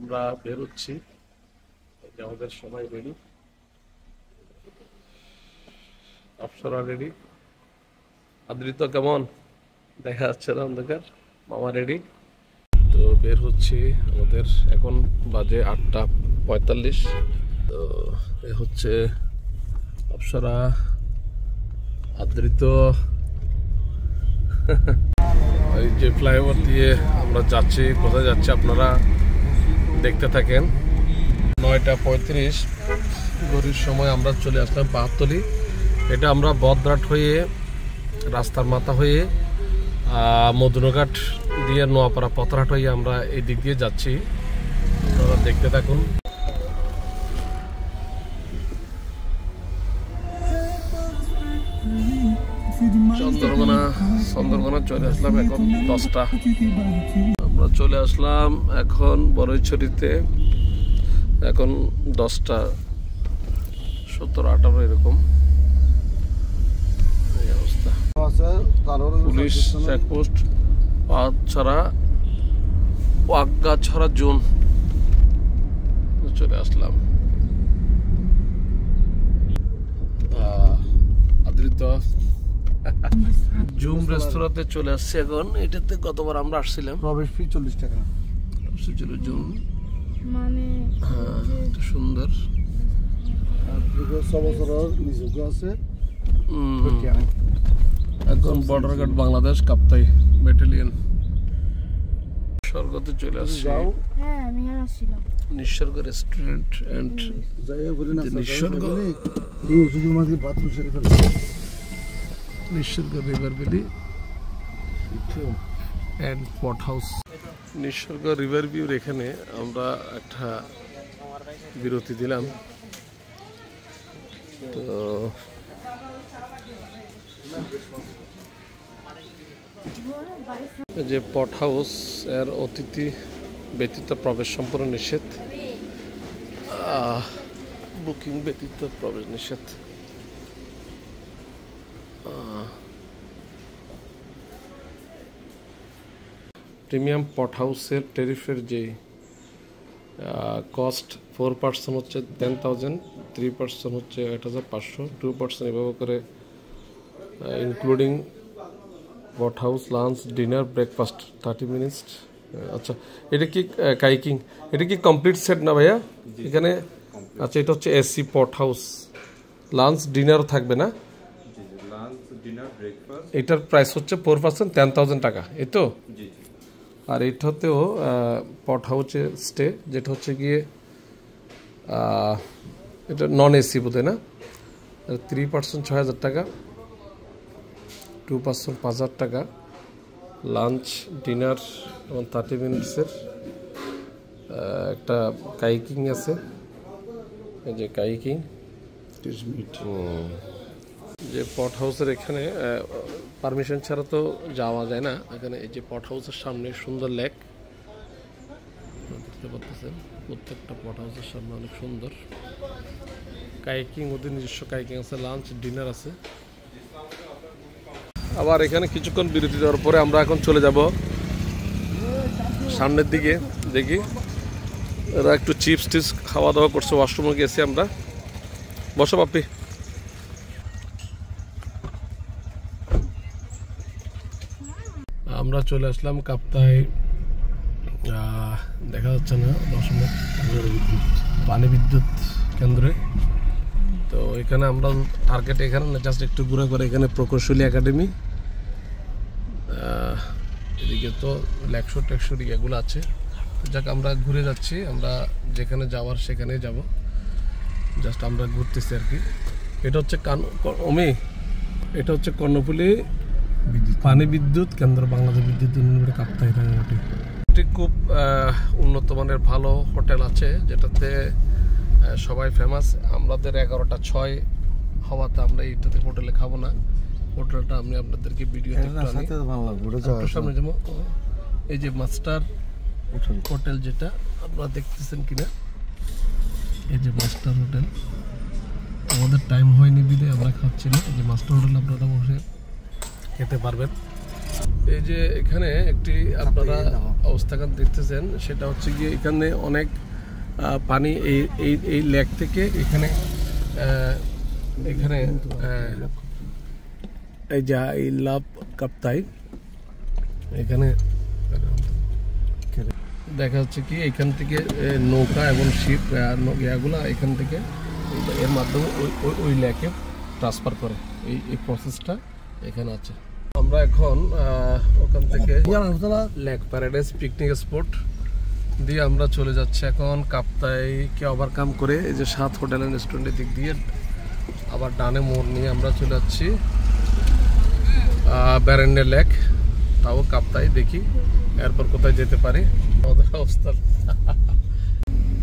আমরা বের হচ্ছি, আমাদের সবাই রেডি, অপসরা রেডি, আদ্রিত কেমন দেখা যাচ্ছে না অন্ধকার, মামা রেডি। তো বের হচ্ছি, আমাদের এখন বাজে 8:45। তো এ হচ্ছে অপসরা, আদ্রিত। এই যে ফ্লাইওভার দিয়ে আমরা যাচ্ছি, কোথায় যাচ্ছি আপনারা দেখতে থাকেন। 9:35 ঘড়ির সময় আমরা চলে আসলাম পাহাড়তলি। এটা আমরা বদরাট হয়ে রাস্তার মাথা হয়ে মদুনঘাট দিয়ে নোয়াপাড়া পথরহাট হয়ে আমরা এই দিক দিয়ে যাচ্ছি, আপনারা দেখতে থাকুন। চন্দ্রকোনা চলে আসলাম এখন 10টা। আমরা চলে আসলাম এখন বড়ইছড়িতে, এখন 10:17-18 এরকম এই অবস্থা। পুলিশ চেকপোস্ট ওয়াগাছড়া জোন চলে আসলাম। আদ্রিত জুম রেস্তোরাঁতে চলে আসছে এখন। এটাতে গতবার আমরা আসছিলাম, প্রবেশ ফি 40 টাকা ছিল জুম, মানে হ্যাঁ সুন্দর। এখন border guard Bangladesh Kaptai battalion স্বর্গতে চলে আসছি। হ্যাঁ আমি আসছিলাম Nisorgo restaurant and Nisorgo river valley and pot house. Nisorgo river ভিউর এখানে আমরা একটা বিরতি দিলাম। তো যে পট হাউস এর অতিথি ব্যতীত প্রবেশ সম্পূর্ণ নিষেধ, বুকিং ব্যতীত প্রবেশ নিষেধ। প্রিমিয়াম পট হাউসের ট্যারিফের যে কস্ট 4% হচ্ছে 10,000, 3% হচ্ছে 8,500, 2% এভাবে করে including pot house lunch dinner breakfast 30 minutes. আচ্ছা এটা কি কাইকিং, এটা কি কমপ্লিট সেট না ভাইয়া এখানে? আচ্ছা এটা হচ্ছে এসি পট হাউস, লাঞ্চ ডিনার থাকবে না? এটার প্রাইস হচ্ছে 4% 10,000 টাকা, এই তো। আর এটাতেও পট হাউসে স্টে, যেটা হচ্ছে গিয়ে এটা নন এসি বোধ হয় না, 3% 6,000 টাকা, 2% 5,000 টাকা, লাঞ্চ ডিনার এবং 30 মিনিটসের একটা কাইকিং আছে। এই যে কাইকিং যে পট হাউসের এখানে পারমিশন ছাড়া তো যাওয়া যায় না। এখানে এই যে পট হাউসের সামনে সুন্দর লেক দেখতে পাচ্ছেন, প্রত্যেকটা পট হাউসের সামনে অনেক সুন্দর কাইকিং, ওদের নিজস্ব কাইকিং আছে, লাঞ্চ ডিনার আছে। আবার এখানে কিছুক্ষণ বিরতি দেওয়ার পরে আমরা এখন চলে যাব সামনের দিকে। দেখি এরা একটু চিপস টিপস খাওয়া দাওয়া করছে, ওয়াশরুমে গেছি আমরা। বসো বাপি। আমরা চলে আসলাম কাপ্তাই, দেখা যাচ্ছে না দশমিক পানি বিদ্যুৎ কেন্দ্রে। তো এখানে আমরা টার্গেট এখানে না, জাস্ট একটু ঘুরে করে এখানে প্রকৌশলী একাডেমি, এদিকে তো লেকশো টেকশো এগুলো আছে। যাক আমরা ঘুরে যাচ্ছি, আমরা যেখানে যাওয়ার সেখানে যাব, জাস্ট আমরা ঘুরতেছি আর কি। এটা হচ্ছে এটা হচ্ছে কর্ণফুলী পানি বিদ্যুৎ কেন্দ্র, বাংলাদেশ বিদ্যুৎ উন্নয়ন কাপ্তাই রাঙামাটি। এটি খুব উন্নত মানের ভালো হোটেল আছে, যেটাতে সবাই ফেমাস। আমাদের 11টা 6 হওয়াতে আমরা এইটাতে হোটেলে খাবো না। হোটেলটা আমি আপনাদেরকে ভিডিওতে সামনে যাবো। এই যে মাস্টার হোটেল, যেটা আপনারা দেখতেছেন কিনা, এই যে মাস্টার হোটেল। আমাদের টাইম হয়নি বিদে আমরা খাচ্ছি না। এই যে মাস্টার হোটেল আপনারা বসে খেতে পারবেন। এই যে এখানে একটি আপনারা অবস্থান দেখতেছেন, সেটা হচ্ছে গিয়ে এখানে অনেক পানি এই এই এই লেক থেকে এখানে এখানে এই যে এই লাভ কাপ্তাই এখানে দেখা যাচ্ছে কি এখান থেকে নৌকা এবং শিপ ইয়াগুলা এখান থেকে এর মাধ্যমে ওই লেকে ট্রান্সফার করে, এই প্রসেসটা এখানে আছে। আমরা এখন ওখান থেকে লেক প্যারাডাইস পিকনিক স্পট দিয়ে আমরা চলে যাচ্ছি এখন কাপ্তাইকে ওভারকাম করে এই যে 7 হোটেল এন্ড রেস্টুরেন্টের দিক দিয়ে আবার ডানে মোড় নিয়ে আমরা চলে যাচ্ছি ব্যারেন্ডে লেক, তাও কাপ্তাই। দেখি এরপর কোথায় যেতে পারি। আমাদের অবস্থা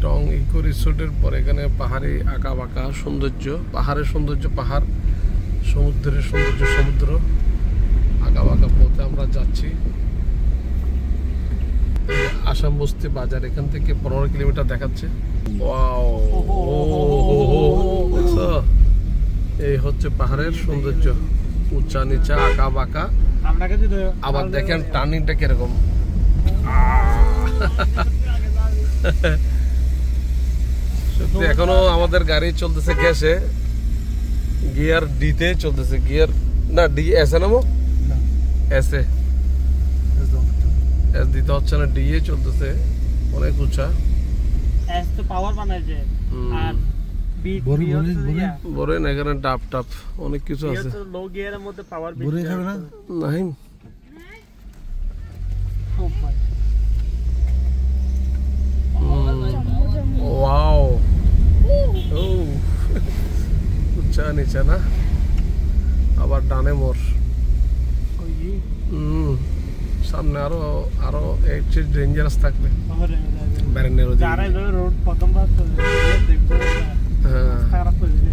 টং ইকো রিসোর্টের পর এখানে পাহাড়ি আঁকা বাঁকা সৌন্দর্য, পাহাড়ের সৌন্দর্য পাহাড়, সমুদ্রের সৌন্দর্য সমুদ্র, আঁকা বাঁকা পথে আমরা যাচ্ছি। আসাম বস্তি বাজার এখান থেকে 15 কিলোমিটার দেখাচ্ছে। এই হচ্ছে পাহাড়ের সৌন্দর্য, উঁচা নিচা আঁকা বাঁকা। আবার দেখেন টার্নিংটা কিরকম, সত্যি এখনো আমাদের গাড়ি চলতেছে গ্যাসে, গিয়ার ডিতে চলতেছে, গিয়ার না ডি এসে নামো এসে এস দিতে হচ্ছে না, ডি এ চলতেছে, অনেক উঁচা। এস তো পাওয়ার বানাইছে আর বিট বড় না, এখানে ডাব টাপ অনেক কিছু আছে। লো গিয়ারের মধ্যে পাওয়ার বিট বড় খাবে না নাই। ওয়াও, ও উঁচা নিচা না, আবার ডানে মোড়। সামনে আরো আরো একটু ডেঞ্জারাস থাকবে ব্যারেন্ডের ওদিকে। যারা এই রোড প্রথমবার দেখবো হ্যাঁ খারাপ হয়ে যাবে।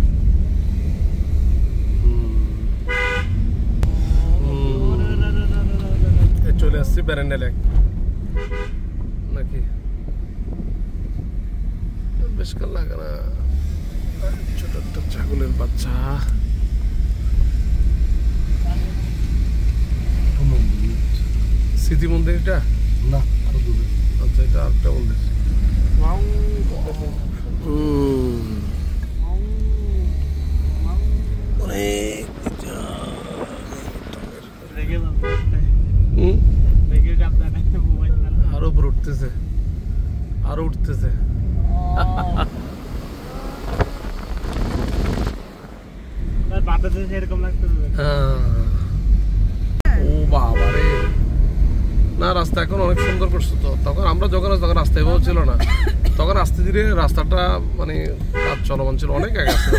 চলে আসছি ব্যারেন্ডে লেক নাকি, বেশ কাল লাগে না। ছোট একটা ছাগলের বাচ্চা, স্মৃতি মন্দির এটা না, আরো দূরে। আচ্ছা, এটা আরেকটা মন্দির। আরো উপর উঠতেছে, আরো উঠতেছে। এরকম লাগতেছে। ও বাবা রে, না রাস্তা এখন অনেক সুন্দর করছে তো। তখন আমরা যখন রাস্তা এভাবে ছিল না, তখন আস্তে ধীরে রাস্তাটা মানে কাজ চলমান ছিল, অনেক আগে ছিল,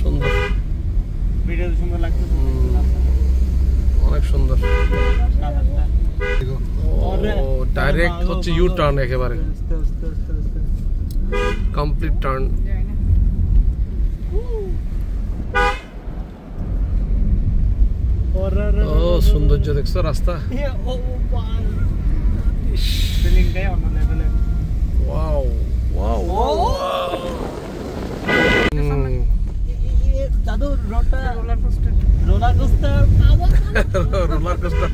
সুন্দর, ভিডিও সুন্দর লাগতেছে, অনেক সুন্দর। ও ডাইরেক্ট হচ্ছে ইউ টার্ন, একেবারে কমপ্লিট টার্ন। ও সৌন্দর্য দেখছো রাস্তা, ওয়াও ওয়াও দাদু রোডটা রোলার কোস্টার রোলার কোস্টার।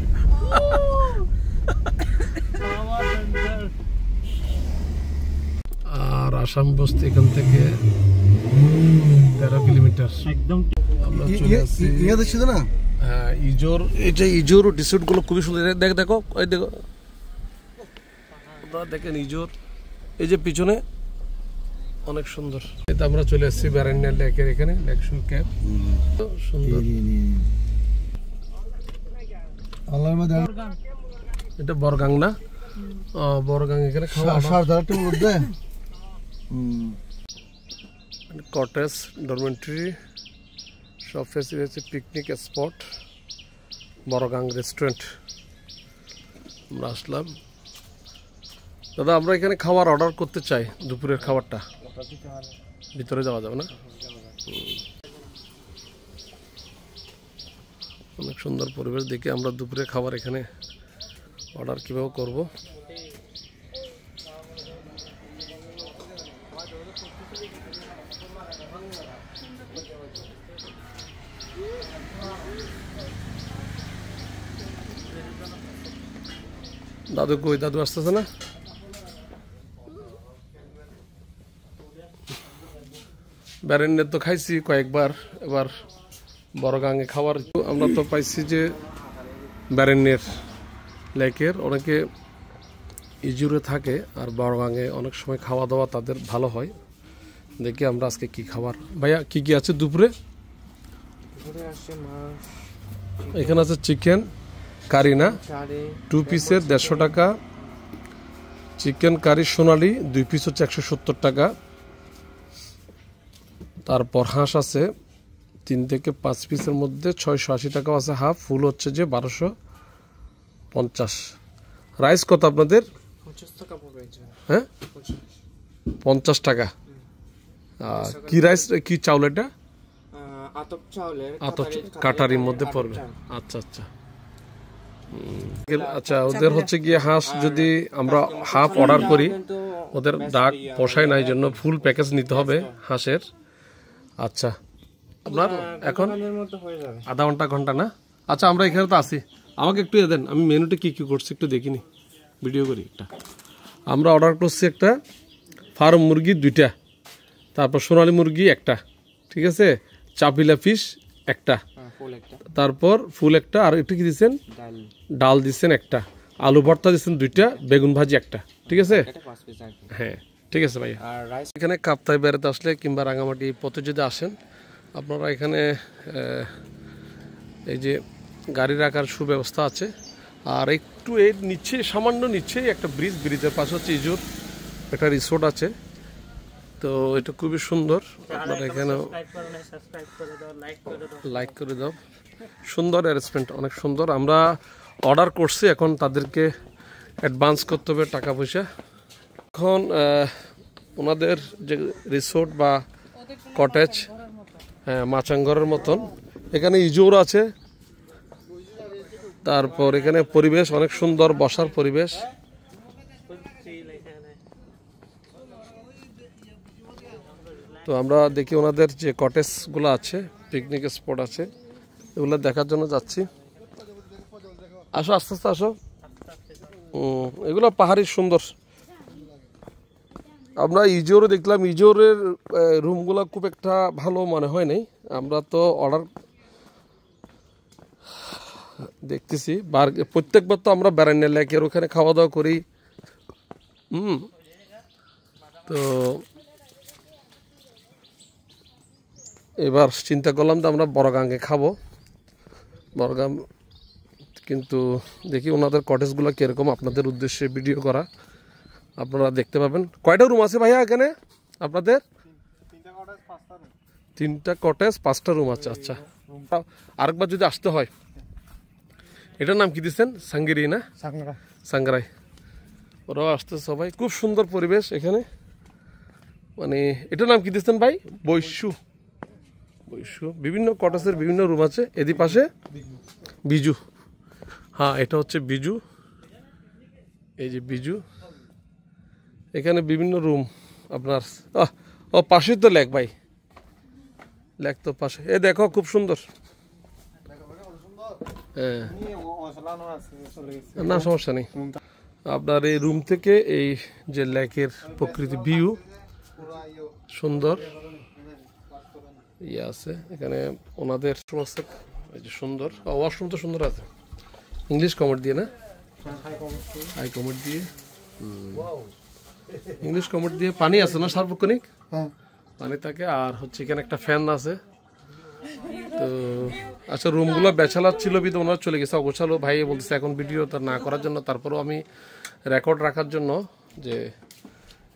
আর আসাম বস্তি এখান থেকে 13 কিলোমিটার একদম। আমরা চলে আসছি না, হ্যাঁ ইজোর। এই যে ইজোর রিসোর্ট গুলো খুবই সুন্দর। দেখো ওই দেখো, আপনারা দেখেন ইজোর, এই যে পিছনে অনেক সুন্দর। এটা আমরা চলে আসছি ব্যারেন্ডে লেকের এখানে, লেক শু ক্যাম্প, সুন্দর। এটা বরগাং না, বরগাং। এখানে কটেজ, ডরমেন্টারি, সব facility, picnic spot, Borogang restaurant. আমরা আসলাম। দাদা, আমরা এখানে খাবার অর্ডার করতে চাই, দুপুরের খাবারটা। ভিতরে যাওয়া যাবে না? অনেক সুন্দর পরিবেশ দেখে আমরা দুপুরের খাবার এখানে অর্ডার কিভাবে করব। দাদু কই? দাদু আসতেছে না? ব্যারেন্ডের তো খাইছি কয়েকবার, এবার বড়গাঙে খাবার। আমরা তো পাইছি যে ব্যারেন্ডের লেকের অনেকে ইজুরে থাকে, আর বড়গাঙে অনেক সময় খাওয়া দাওয়া তাদের ভালো হয়। দেখি আমরা আজকে কি খাবার। ভাইয়া কি কি আছে দুপুরে? এখানে আছে চিকেন কারি, না 2 পিসের 150 টাকা। চিকেন কারি সোনালি 2 পিস হচ্ছে 170 টাকা। তারপর হাঁস আছে 3 থেকে 5 পিসের মধ্যে 680 টাকা আছে হাফ। ফুল হচ্ছে যে 1250। রাইস কত আপনাদের? 50 টাকা পড়বে। হ্যাঁ 50 টাকা। কি রাইস, কি চাউল এটা? আতপ চাউলের কাটারির মধ্যে পড়বে। আচ্ছা আচ্ছা। আচ্ছা, ওদের হচ্ছে গিয়ে হাঁস যদি আমরা হাফ অর্ডার করি, ওদের ডাক পোষায় না, এই জন্য ফুল প্যাকেজ নিতে হবে হাঁসের। আচ্ছা, আপনার এখন আধা ঘন্টা ঘন্টা না? আচ্ছা, আমরা এখানে তো আছি, আমাকে একটু দেন, আমি মেনুতে কি কি করছি একটু দেখিনি, ভিডিও করি একটা। আমরা অর্ডার করছি একটা ফার্ম মুরগি 2টা, তারপর সোনালী মুরগি 1টা, ঠিক আছে, চাপিলা ফিশ 1টা, তারপর ফুল 1টা, আর একটু কি দিচ্ছেন? ডাল দিচ্ছেন 1টা, আলু ভর্তা দিচ্ছেন 2টা, বেগুন ভাজি 1টা, ঠিক আছে? হ্যাঁ ঠিক আছে ভাই। এখানে কাপ্তাই বেড়াতে আসলে কিংবা রাঙামাটি পথে যদি আসেন, আপনারা এখানে এই যে গাড়ি রাখার সুব্যবস্থা আছে। আর একটু এর নিচে, সামান্য নিচে একটা ব্রিজের পাশে হচ্ছে ইজুর একটা রিসোর্ট আছে, তো এটা খুবই সুন্দর। আপনারা এখানে লাইক করে দাও, সুন্দর অ্যারেঞ্জমেন্ট, অনেক সুন্দর। আমরা অর্ডার করছি, এখন তাদেরকে অ্যাডভান্স করতে হবে টাকা পয়সা। এখন ওনাদের যে রিসোর্ট বা কটেজ, হ্যাঁ মাচাঙ্গরের মতন, এখানে ইজোর আছে। তারপর এখানে পরিবেশ অনেক সুন্দর, বসার পরিবেশ। তো আমরা দেখি ওনাদের যে কটেজগুলো আছে, পিকনিক স্পট আছে, এগুলো দেখার জন্য যাচ্ছি। আসো আস্তে আস্তে আসো। এগুলো পাহাড়ি সুন্দর। আমরা ইজোরে দেখলাম, ইজোরের রুমগুলো খুব একটা ভালো মনে হয় নাই। আমরা তো অর্ডার দেখতেছি, প্রত্যেকবার তো আমরা বেড়াইনা লেকের ওখানে খাওয়া দাওয়া করি। তো এবার চিন্তা করলাম যে আমরা বড়গাঙে খাবো, বড়গাং। কিন্তু দেখি ওনাদের কটেজগুলো কিরকম, আপনাদের উদ্দেশ্যে ভিডিও করা, আপনারা দেখতে পাবেন। কয়টা রুম আছে ভাইয়া এখানে আপনাদের? 3টা কটেজ 5টা রুম আছে। আচ্ছা, আরেকবার যদি আসতে হয়, এটার নাম কি দিচ্ছেন? সাঙ্গিরি না সাংগ্রাই? ওরাও আসতে সবাই, খুব সুন্দর পরিবেশ এখানে। মানে এটার নাম কি দিচ্ছেন ভাই? বৈশু। বিভিন্ন কটেজের বিভিন্ন রুম আছে। এদিকে পাশে বিজু, হ্যাঁ এটা হচ্ছে বিজু, এই যে বিজু। এখানে বিভিন্ন রুম আপনার। ও পাশে তো লেক ভাই, লেক তো পাশে। এ দেখো খুব সুন্দর। হ্যাঁ না সমস্যা নেই। আপনার এই রুম থেকে এই যে লেকের প্রকৃতি ভিউ সুন্দর ইয়ে আছে এখানে। ওনাদের সমস্ত এই যে সুন্দর ওয়াশরুম তো সুন্দর আছে, ইংলিশ কমেন্ট দিয়ে না, হাই কমেন্ট দিয়ে, ইংলিশ কমেন্ট দিয়ে। পানি আছে না সার্বক্ষণিক? পানি থাকে। আর হচ্ছে এখানে একটা ফ্যান আছে। তো আচ্ছা, রুমগুলো বেচালার ছিল, বিধ ওনারা চলে গেছে অগোছালো। ভাই বলতেছে এখন ভিডিও তার না করার জন্য, তারপরেও আমি রেকর্ড রাখার জন্য যে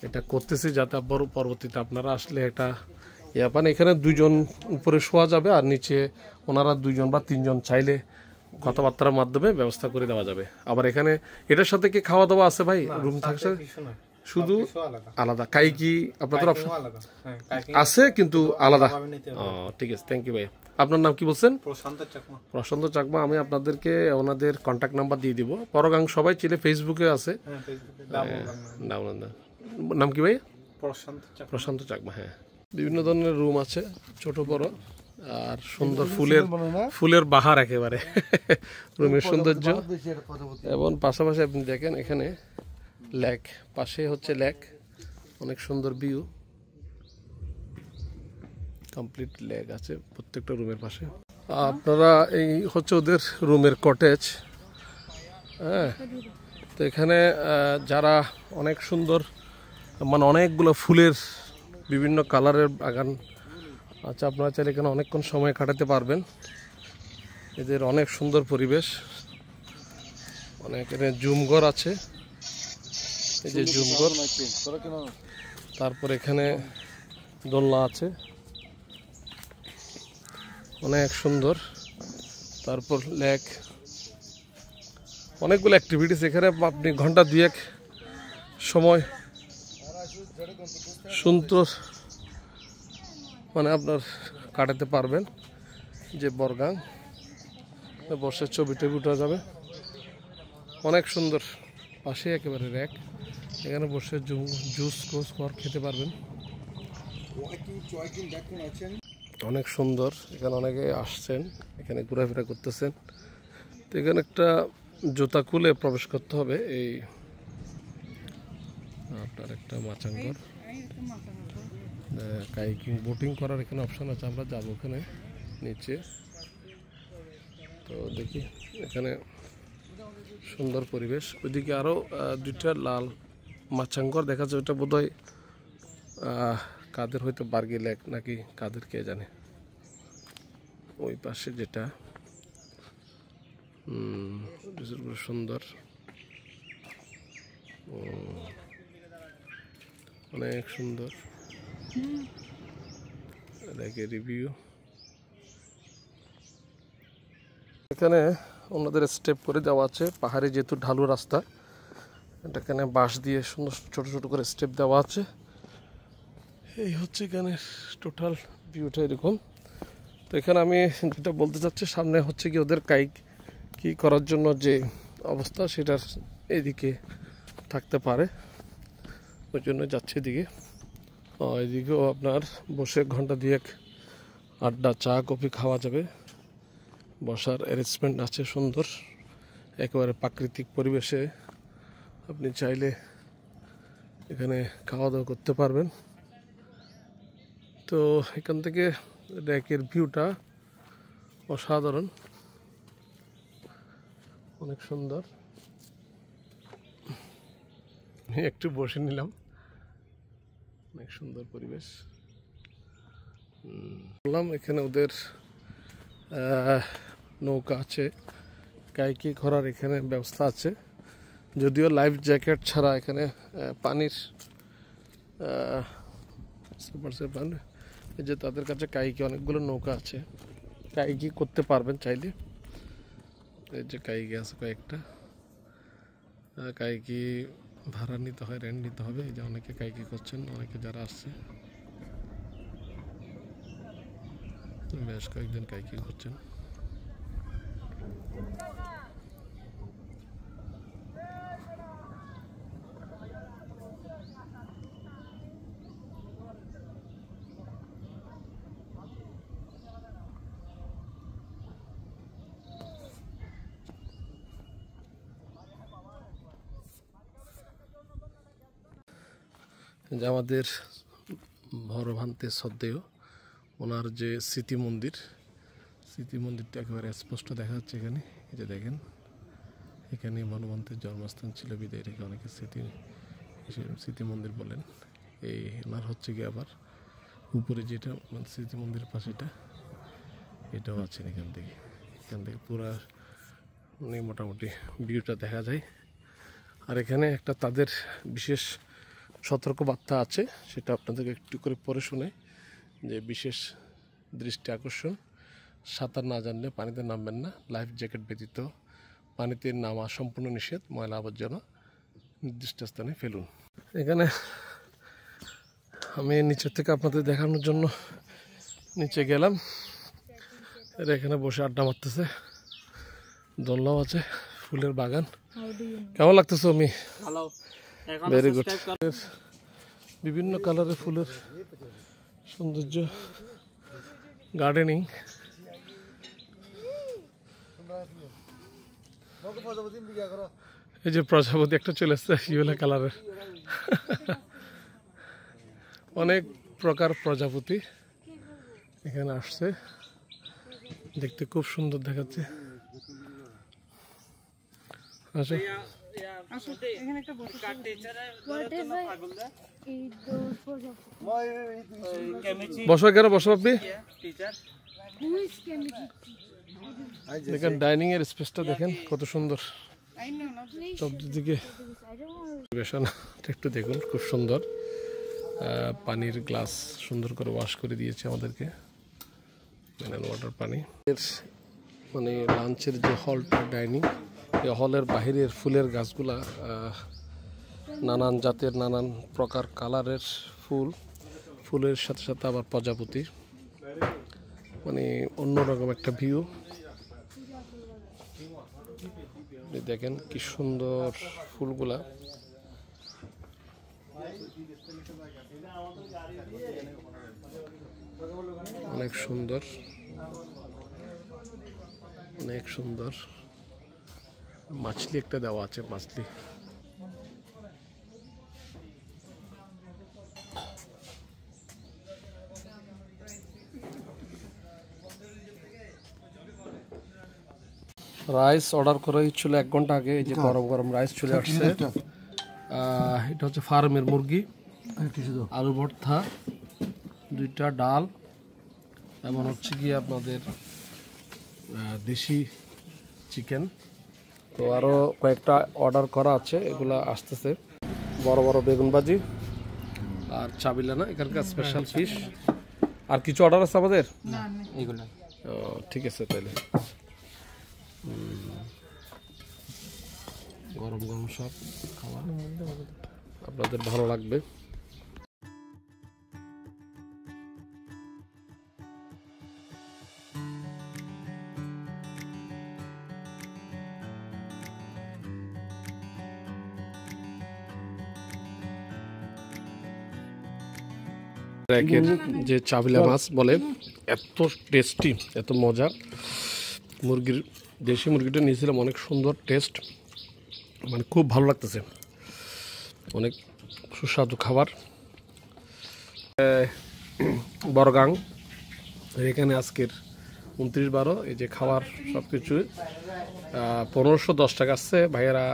এটা করতেছি, যাতে পরবর্তীতে আপনারা আসলে এটা ইয়া পান। এখানে 2 জন উপরে শোয়া যাবে, আর নিচে ওনারা 2 জন বা 3 জন চাইলে কথাবার্তার মাধ্যমে ব্যবস্থা করে দেওয়া যাবে। আবার এখানে এটার সাথে কি খাওয়া দাওয়া আছে ভাই? রুম থাকছে শুধু আলাদা? কাই কি আপনাদের অপশন আছে কিন্তু আলাদা? ঠিক আছে, থ্যাংক ইউ ভাই। আপনার নাম কি বলছেন? প্রশান্ত চাকমা। আমি আপনাদেরকে ওনাদের কন্ট্যাক্ট নাম্বার দিয়ে দিব। বড়গাং সবাই চিনে, ফেসবুকে আছে। নাম কি ভাই? প্রশান্ত চাকমা। হ্যাঁ, বিভিন্ন ধরনের রুম আছে, ছোট বড়। আর সুন্দর ফুলের ফুলের বাহার একেবারে রুমের সৌন্দর্য। এবং পাশাপাশি আপনি দেখেন এখানে লেক, পাশে হচ্ছে লেক, অনেক সুন্দর ভিউ, কমপ্লিট লেক আছে প্রত্যেকটা রুমের পাশে। আপনারা এই হচ্ছে ওদের রুমের কটেজ। হ্যাঁ, তো এখানে যারা অনেক সুন্দর মানে অনেকগুলো ফুলের বিভিন্ন কালারের বাগান আচ্ছা, আপনারা চাইলে এখানে অনেকক্ষণ সময় কাটাতে পারবেন। এদের অনেক সুন্দর পরিবেশ, অনেক এখানে জুমঘর আছে, এই যে জুমঘর, তারপর এখানে দোলনা আছে, অনেক সুন্দর। তারপর লেক, অনেকগুলো অ্যাক্টিভিটিস এখানে আপনি ঘন্টা দুয়েক সময় সুন্দর মানে আপনার কাটাতে পারবেন। যে বরগাং বসে ছবি টবি উঠা যাবে, অনেক সুন্দর। পাশে একেবারে র্যাক, এখানে বসে জুস কোস খেতে পারবেন, অনেক সুন্দর। এখানে অনেকে আসছেন, এখানে ঘোরাফেরা করতেছেন। তো এখানে একটা জুতা খুলে প্রবেশ করতে হবে। এই আপনার একটা মাচাঙ্গর কাইকিং বোটিং করার এখানে অপশন আছে, আমরা যাবো ওখানে নিচে। তো দেখি এখানে সুন্দর পরিবেশ। ওইদিকে আরও দুইটা লাল মাচাঙ্গর দেখা যায়, ওটা বোধহয় কাদের হয়তো বার্গি লেক নাকি কাদের কে জানে। ওই পাশে যেটা সুন্দর, অনেক সুন্দর রিভিউ। এখানে ওনাদের স্টেপ করে দেওয়া আছে, পাহাড়ে যেহেতু ঢালু রাস্তা, এটা এখানে বাঁশ দিয়ে সুন্দর ছোট ছোট করে স্টেপ দেওয়া আছে। এই হচ্ছে এখানে টোটাল ভিউটা এরকম। তো এখানে আমি যেটা বলতে চাচ্ছি, সামনে হচ্ছে কি ওদের কাইক কি করার জন্য যে অবস্থা সেটার এইদিকে থাকতে পারে, ওই জন্য যাচ্ছে এদিকে। এদিকেও আপনার বসে ঘন্টা দুয়েক আড্ডা, চা কফি খাওয়া যাবে, বসার অ্যারেঞ্জমেন্ট আছে সুন্দর, একেবারে প্রাকৃতিক পরিবেশে আপনি চাইলে এখানে খাওয়া দাওয়া করতে পারবেন। তো এখান থেকে লেকের ভিউটা অসাধারণ, অনেক সুন্দর। আমি একটু বসে নিলাম, অনেক সুন্দর পরিবেশ। বললাম এখানে ওদের নৌকা আছে, কাইকি করার এখানে ব্যবস্থা আছে, যদিও লাইফ জ্যাকেট ছাড়া এখানে পানির এই যে তাদের কাছে কাইকি অনেকগুলো নৌকা আছে, কাইকি করতে পারবেন চাইলে। এই যে কাইকি আছে কয়েকটা, কাইকি ভাড়া নিতে হয়, রেন্ট নিতে হবে। এই যে অনেকে কাইকি করছেন, অনেকে যারা আসছে বেশ কয়েকজন কাইকি করছেন। যে আমাদের ভরভান্তে শ্রদ্ধেয় ওনার যে স্মৃতি মন্দিরটা একেবারে স্পষ্ট দেখা যাচ্ছে এখানে। এই যে দেখেন, এখানে ভরভান্তের জন্মস্থান ছিল, বিদায় রেখে অনেকে স্মৃতি মন্দির বলেন। এই ওনার হচ্ছে কি আবার উপরে যেটা স্মৃতি মন্দিরের পাশে এটাও আছেন। এখান থেকে পুরা মোটামুটি ভিউটা দেখা যায়। আর এখানে একটা তাদের বিশেষ সতর্কবার্তা আছে, সেটা আপনাদেরকে একটু করে পড়ে শোনাই। যে বিশেষ দৃষ্টি আকর্ষণ, সাঁতার না জানলে পানিতে নামবেন না, লাইফ জ্যাকেট ব্যতীত পানিতে নামা সম্পূর্ণ নিষেধ, ময়লা আবর্জনা নির্দিষ্ট স্থানে ফেলুন। এখানে আমি নিচের থেকে আপনাদের দেখানোর জন্য নিচে গেলাম। এরা এখানে বসে আড্ডা মারতেছে, দোলনাও আছে, ফুলের বাগান। কেমন লাগতেছে আমি? Very good. বিভিন্ন কালারের ফুলের সৌন্দর্য গার্ডেনিং। এই যে প্রজাপতি একটা চলে এসছে ইয়েলো কালারের। অনেক প্রকার প্রজাপতি এখানে আসছে, দেখতে খুব সুন্দর দেখাচ্ছে। আচ্ছা এখানে একটা বসে কাটতে ইচ্ছারা পাগল দা এই তো প্রজাপতি বসো, এখানে বসো আপনি। টিচার হুইস কেমিটি দেখেন ডাইনিং এর স্পেসটা দেখেন কত সুন্দর, আই নো নট চতুর্দিকে আই ডোন্ট পরিবেশন একটু দেখুন, খুব সুন্দর। পানির গ্লাস সুন্দর করে ওয়াশ করে দিয়েছে আমাদেরকে, মিনারেল ওয়াটার পানি। মানে লাঞ্চের যে হলটা ডাইনিং, এই হলের বাহিরের ফুলের গাছগুলা নানান জাতের নানান প্রকার কালারের ফুলের সাথে সাথে আবার প্রজাপতি, মানে অন্যরকম একটা ভিউ। দেখেন কি সুন্দর ফুলগুলা, অনেক সুন্দর অনেক সুন্দর। মাছলি একটা দেওয়া আছে, মাছলি। রাইস অর্ডার করা হয়েছিল 1 ঘন্টা আগে, এই যে গরম গরম রাইস চলে আসছে। এটা হচ্ছে ফার্মের মুরগি, আলু ভর্তা, 2টা ডাল, এবং হচ্ছে কি আপনাদের দেশি চিকেন। তো আরও কয়েকটা অর্ডার করা আছে, এগুলা আসতেছে। বড় বড় বেগুন ভাজি আর চাবিলানা, এখানকার স্পেশাল ফিশ। আর কিছু অর্ডার আছে আমাদের এগুলো ও, ঠিক আছে তাহলে। গরম গরম সব খাবার আপনাদের ভালো লাগবে। একের যে চাবিলা মাছ বলে, এত টেস্টি, এত মজা। মুরগির দেশি মুরগিটা নিয়েছিলাম, অনেক সুন্দর টেস্ট, মানে খুব ভালো লাগতেছে, অনেক সুস্বাদু খাবার। বড়গাং এখানে আজকের 29/12, এই যে খাবার সব কিছু 1510 টাকা আসছে। ভাইয়েরা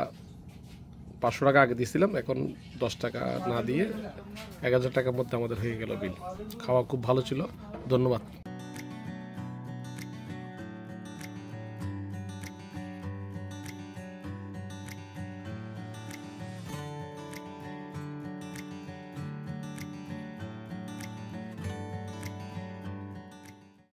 500 টাকা আগে দিয়েছিলাম, এখন 10 টাকা না দিয়ে 1000 টাকার মধ্যে আমাদের হয়ে গেল বিল। খাওয়া খুব ভালো ছিল, ধন্যবাদ।